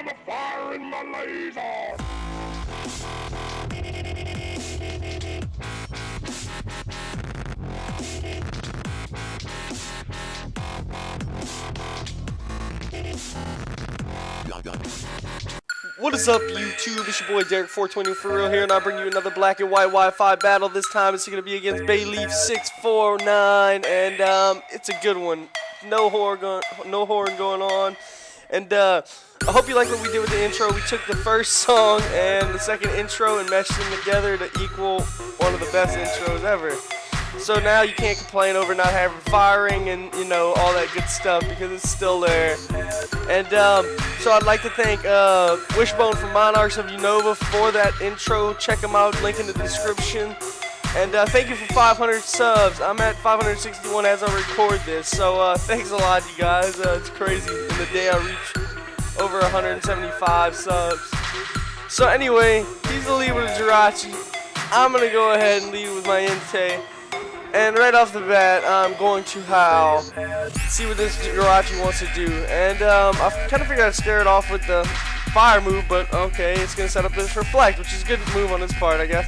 I'm a firing my laser. What is up, YouTube? It's your boy Derek420 for real here, and I bring you another black and white Wi-Fi battle. This time it's going to be against Bayleaf649, and it's a good one. No horn going on, and I hope you like what we did with the intro. We took the first song and the second intro and meshed them together to equal one of the best intros ever. So now you can't complain over not having firing and, you know, all that good stuff because it's still there. And so I'd like to thank Wishbone from Monarchs of Unova for that intro. Check them out, link in the description. And thank you for 500 subs. I'm at 561 as I record this. So thanks a lot, you guys. It's crazy. In the day I reach over 175 subs. So anyway, he's the lead with a Jirachi. I'm going to go ahead and lead with my Entei. And right off the bat, I'm going to howl, see what this Jirachi wants to do. And I kind of figured I'd stare it off with the fire move, but okay, it's going to set up this reflect, which is a good move on his part, I guess.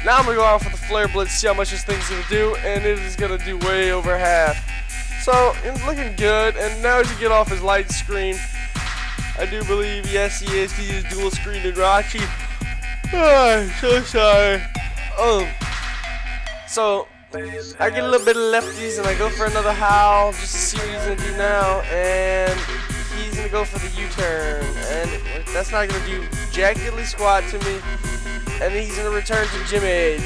Now I'm going to go off with the flare blitz, see how much this thing's going to do, and it is going to do way over half. So, it's looking good, and now as you get off his light screen, I do believe, yes, he is dual screen Jirachi. Oh, I'm so sorry. So, I get a little bit of lefties and I go for another howl just to see what he's going to do now, and he's going to go for the U-turn, and that's not going to do jack diddly squat to me, and he's going to return to Jimmy,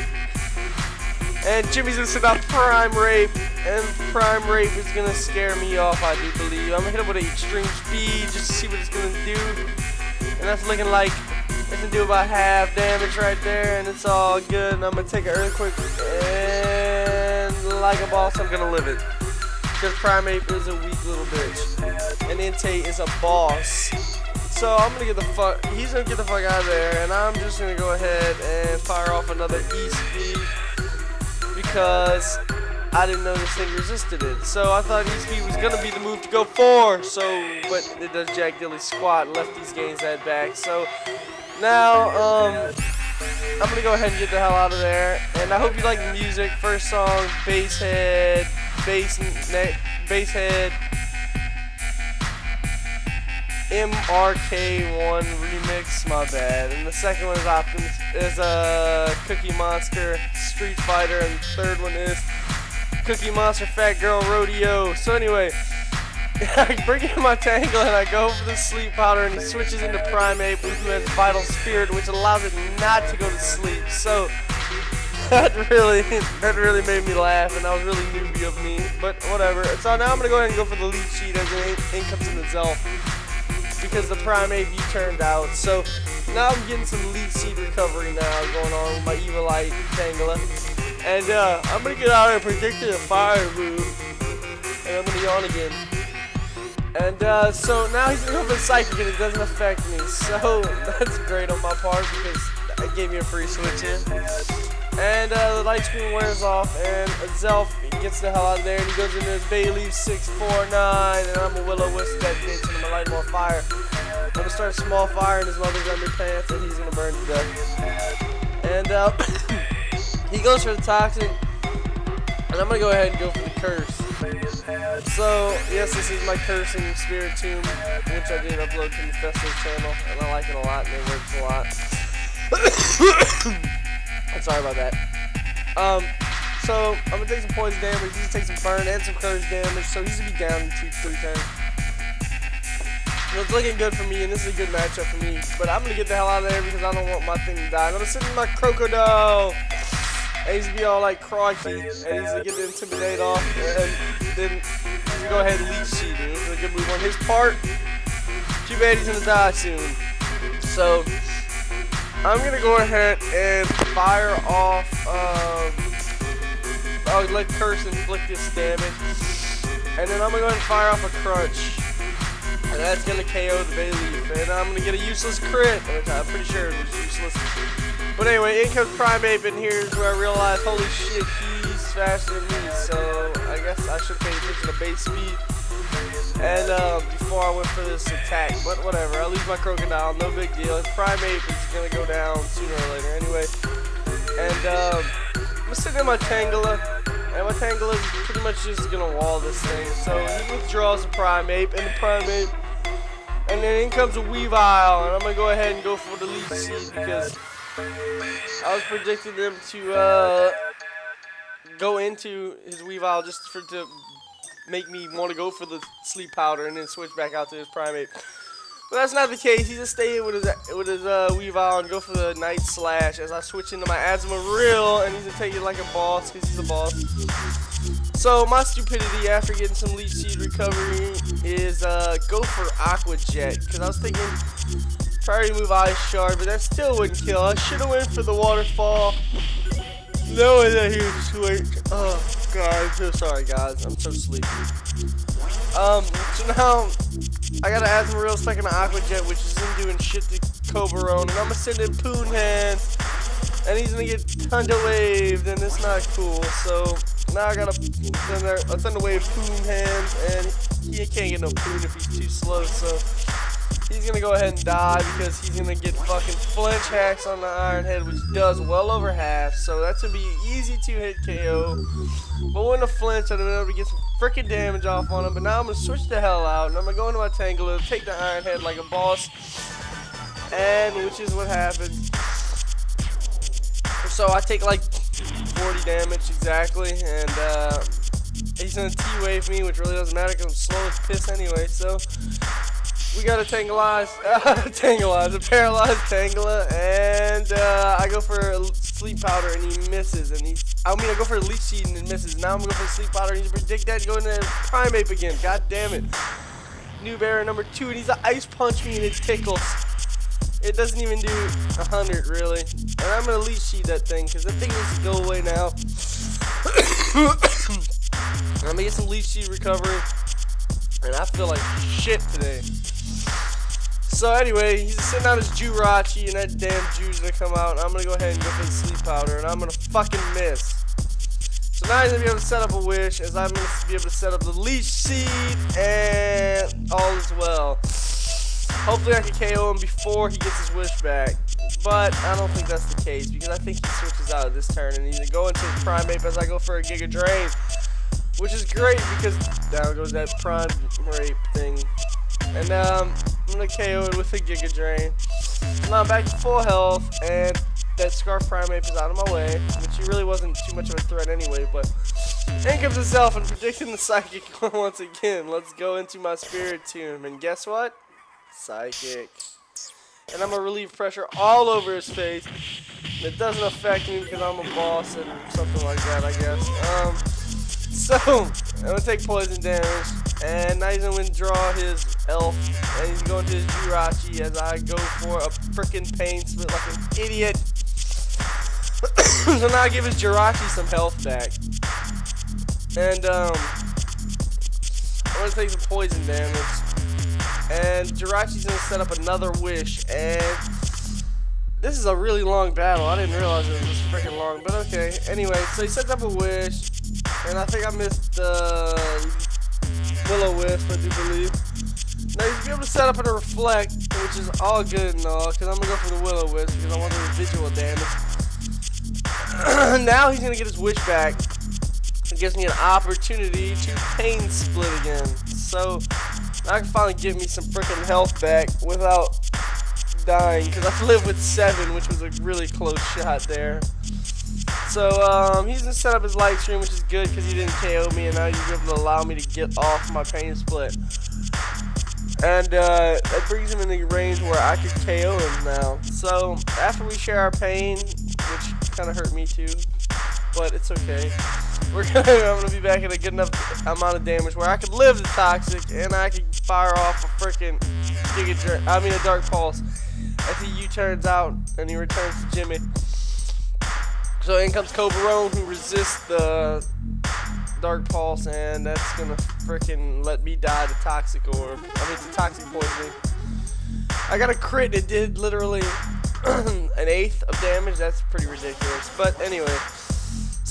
and Jimmy's going to send out Prime Rape, and Prime Rape is going to scare me off, I do believe. I'm going to hit him with an extreme speed just to see what it's going to do, and that's looking like it's going to do about half damage right there, and it's all good, and I'm going to take an earthquake, and like a boss, I'm going to live it. Because Prime Ape is a weak little bitch. And Entei is a boss. So I'm going to get the fuck, he's going to get the fuck out of there, and I'm just going to go ahead and fire off another E-Speed. Because I didn't know this thing resisted it. So I thought E-Speed was going to be the move to go for. So, but it does jack dilly squat, lefties gains that back. So now, I'm going to go ahead and get the hell out of there, and I hope you like the music. First song, bass head, bass MRK1 remix, my bad. And the second one is Cookie Monster, Street Fighter, and the third one is Cookie Monster, Fat Girl Rodeo. So anyway, I bring in my Tangle and I go for the sleep powder, and he switches into Prime Ape, who has Vital Spirit, which allows it not to go to sleep. So that really made me laugh, and that was really newbie of me, but whatever. So now I'm gonna go ahead and go for the lead sheet as it comes in the Zelf, because the Prime Ape turned out. So now I'm getting some lead sheet recovery now going on with my Evilite Tangela, and I'm gonna get out and predict a fire move, and I'm gonna yawn again. And so now he's going to go for Psychic and it doesn't affect me. So that's great on my part because it gave me a free switch in. And the light screen wears off and Zelf gets the hell out of there and he goes into his Bayleaf649, and I'm going to Will-O-Wisp that bitch and I'm going to light him on fire. I'm going to start a small fire in his mother's underpants and he's going to burn to death. And he goes for the Toxic, and I'm going to go ahead and go for the Curse. So, yes, this is my cursing spirit tomb, which I did upload to the Festival channel, and I like it a lot, and it works a lot. I'm sorry about that. So, I'm going to take some poison damage, he's going to take some burn and some curse damage, so he's going to be down in 2-3 turns. So it's looking good for me, and this is a good matchup for me, but I'm going to get the hell out of there because I don't want my thing to die. I'm going to send in my Crocodile. And he's gonna be all like crocky, and he's gonna get the Intimidate off, and then he's gonna go ahead and lead sheet. This is a good move on his part. Too bad he's gonna die soon. So I'm gonna go ahead and fire off. I'll let Curse inflict this damage, and then I'm gonna go ahead and fire off a Crunch, and that's gonna KO the Bayleaf, and I'm gonna get a useless crit, which I'm pretty sure it was useless. But anyway, in comes Prime Ape, and here's where I realized, holy shit, he's faster than me, so I guess I should pay attention to base speed. And before I went for this attack, but whatever, I lose my crocodile, no big deal. His primate is gonna go down sooner or later anyway. And I'm sitting in my Tangela, and my Tangela is pretty much just gonna wall this thing. So he withdraws the primate and the primate, and then in comes a Weavile, and I'm gonna go ahead and go for the leech seed because I was predicting them to go into his Weavile just to make me want to go for the sleep powder and then switch back out to his primate. But that's not the case. He just stayed with his Weavile and go for the Night Slash as I switch into my Azumarill, and he's gonna take it like a boss because he's a boss. So my stupidity after getting some Leech Seed recovery is go for Aqua Jet because I was thinking priority move Ice Shard, but that still wouldn't kill. I should have went for the Waterfall. Knowing that he would switch. Oh god, I'm so sorry guys. I'm so sleepy. So now I got an Azumarill stuck in an Aqua Jet, which isn't doing shit to Cobarone, and I'm gonna send in Poon Hands, and he's gonna get Thunder Waved, and it's not cool. So now I gotta Thunder Wave Poon Hands, and he can't get no Poon if he's too slow. So he's gonna go ahead and die because he's gonna get fucking flinch hacks on the Iron Head, which does well over half. So that's gonna be easy to hit KO. But when a flinch, I'm gonna be able to get some freaking damage off on him. But now I'm gonna switch the hell out, and I'm gonna go into my Tangela, take the Iron Head like a boss, and which is what happened. So I take like 40 damage exactly, and he's gonna T-Wave me, which really doesn't matter because I'm slow as piss anyway. So we got a Tangela, a paralyzed Tangela, and I go for a Sleep Powder and he misses, and I go for a Leech Seed and it misses. Now I'm gonna go for a Sleep Powder and he's predict that to go into Primate again. God damn it. New Bear number 2, and he's a Ice Punch me and it tickles. It doesn't even do 100 really, and I'm gonna Leech Seed that thing because that thing needs to go away now. I'm gonna get some Leech Seed recovery, and I feel like shit today. So anyway, he's sitting on his Jirachi, and that damn Ju's gonna come out, and I'm gonna go ahead and go for the Sleep Powder, and I'm gonna fucking miss. So now he's gonna be able to set up a Wish, as I'm gonna be able to set up the Leech Seed, and all is well. Hopefully I can KO him before he gets his Wish back, but I don't think that's the case, because I think he switches out of this turn, and he's gonna go into his Primate as I go for a Giga Drain, which is great, because down goes that Prime Rape thing. And I'm gonna KO it with a Giga Drain. Now I'm back to full health, and that Scarf Primate is out of my way, which he really wasn't too much of a threat anyway, but in comes himself and predicting the Psychic once again. Let's go into my Spirit Tomb, and guess what? Psychic. And I'm gonna relieve pressure all over his face. It doesn't affect me because I'm a boss and something like that, I guess. So I'm gonna take poison damage, and now he's gonna withdraw his Elf, and he's going to his Jirachi as I go for a frickin' Pain Split like an idiot. So now I give his Jirachi some health back, and I'm gonna take some poison damage, and Jirachi's gonna set up another Wish, and this is a really long battle. I didn't realize it was this freaking long, but okay. Anyway, so he sets up a Wish, and I think I missed the Will-O-Wisp, I do believe. Now he's able to set up a Reflect, which is all good and all, because I'm gonna go for the Will-O-Wisp because I want the residual damage. Now he's gonna get his Wish back. It gives me an opportunity to Pain Split again. So now I can finally get me some freaking health back without dying, because I live with 7, which was a really close shot there. So he's gonna set up his Light Stream, which is good because he didn't KO me, and now he's able to allow me to get off my Pain Split. And that brings him in the range where I could KO him now. So after we share our pain, which kind of hurt me too, but it's okay. I'm gonna be back at a good enough amount of damage where I could live the Toxic, and I could fire off a freaking a Dark Pulse as he U-turns out and he returns to Jimmy. So in comes Cobarone, who resists the Dark Pulse, and that's gonna freaking let me die to Toxic Orb. To Toxic Poisoning. I got a crit, it did literally an 1/8 of damage. That's pretty ridiculous. But anyway,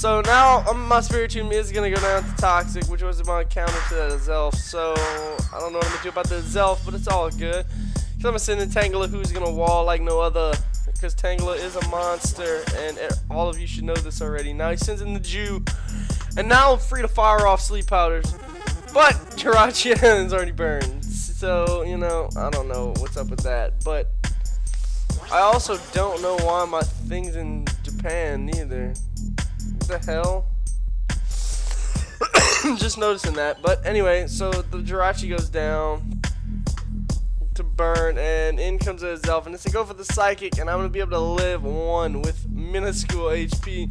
So now my Spiritomb is gonna go down to Toxic, which was my counter to that Zelf. So I don't know what I'm gonna do about the Zelf, but it's all good. So I'm gonna send in Tangela, who's gonna wall like no other, because Tangela is a monster, and all of you should know this already. Now he sends in the Jew, and now I'm free to fire off sleep powders. But Jirachi is already burned, so you know I don't know what's up with that. But I also don't know why my thing's in Japan either. What the hell? Just noticing that. But anyway, so the Jirachi goes down to burn, and in comes a Zelf, and it's gonna go for the Psychic, and I'm gonna be able to live 1 with minuscule HP,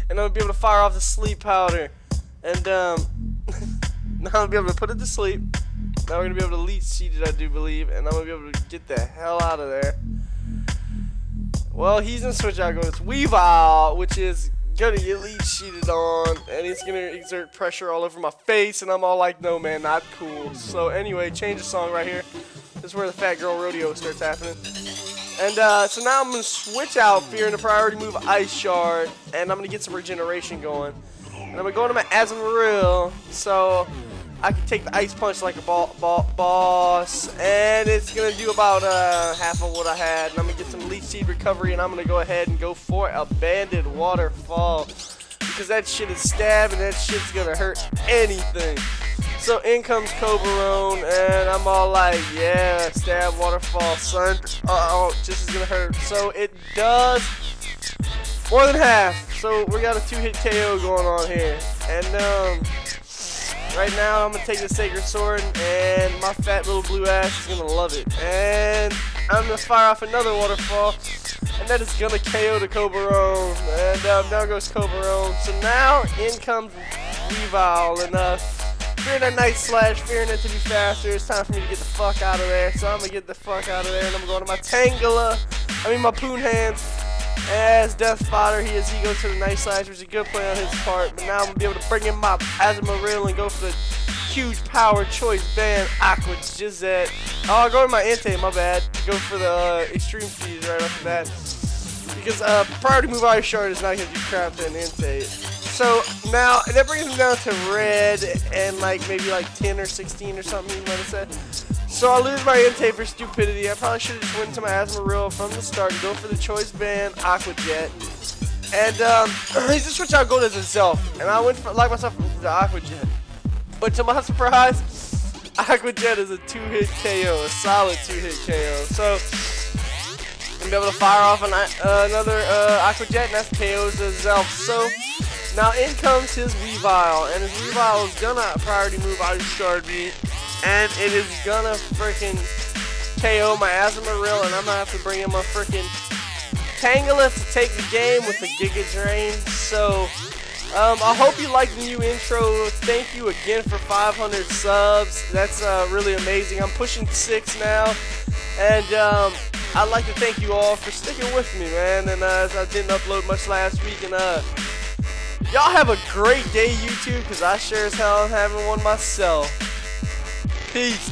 and I'm gonna be able to fire off the Sleep Powder, and now I'm gonna be able to put it to sleep. Now we're gonna be able to leech seed it, I do believe, and I'm gonna be able to get the hell out of there. Well, he's gonna switch out, go with Weavile, which is gonna get leech seeded on, and he's gonna exert pressure all over my face, and I'm all like, no man, not cool. So anyway, change the song right here. This is where the Fat Girl Rodeo starts happening. And so now I'm gonna switch out, fearing the priority move Ice Shard, and I'm gonna get some regeneration going. And I'm gonna go into my Azumarill, so I can take the Ice Punch like a boss, and it's gonna do about half of what I had. And I'm gonna get some Leech Seed recovery, and I'm gonna go ahead and go for a Banded Waterfall, because that shit is stab, and that shit's gonna hurt anything. So in comes Cobarone, and I'm all like, yeah, stab waterfall, son. Uh-oh, just is gonna hurt. So it does more than half. So we got a 2-hit KO going on here. And right now I'm gonna take the Sacred Sword, and my fat little blue ass is gonna love it. And I'm gonna fire off another waterfall, and that is gonna KO the Cobarone. And down goes Cobarone. So now in comes Weavile, and fearing that Night Slash, fearing it to be faster, it's time for me to get the fuck out of there. So I'm gonna get the fuck out of there, and I'm going to my Tangela, my Poon Hands, as Death Fodder. He goes to the Night Slash, which is a good play on his part. But now I'm gonna be able to bring in my Azumarill and go for the huge power choice band Aqua Jizzet. Oh, I'll go to my Entei, my bad. Go for the Extreme Speed right off the bat, because priority move Ice Shard is not gonna do crap to an Entei. So now that brings him down to red and maybe 10 or 16 or something, you might have said. So I lose my Entei for stupidity. I probably should have just went into my Azumarill from the start and go for the choice band Aqua Jet. And he's just switch out gold as a Zelf, and I went for myself the Aqua Jet. But to my surprise, Aqua Jet is a 2-hit KO, a solid 2-hit KO. So I'm gonna be able to fire off another Aqua Jet, and that's KO's the Zelf. So now in comes his Weavile, and his Weavile is gonna priority move Ice Shard me, and it is gonna freaking KO my Azumarill, and I'm gonna have to bring in my freaking Tangela to take the game with the Giga Drain. So I hope you like the new intro. Thank you again for 500 subs. That's really amazing. I'm pushing 6 now, and I'd like to thank you all for sticking with me, man. And as I didn't upload much last week, and y'all have a great day, YouTube, because I sure as hell am having one myself. Peace.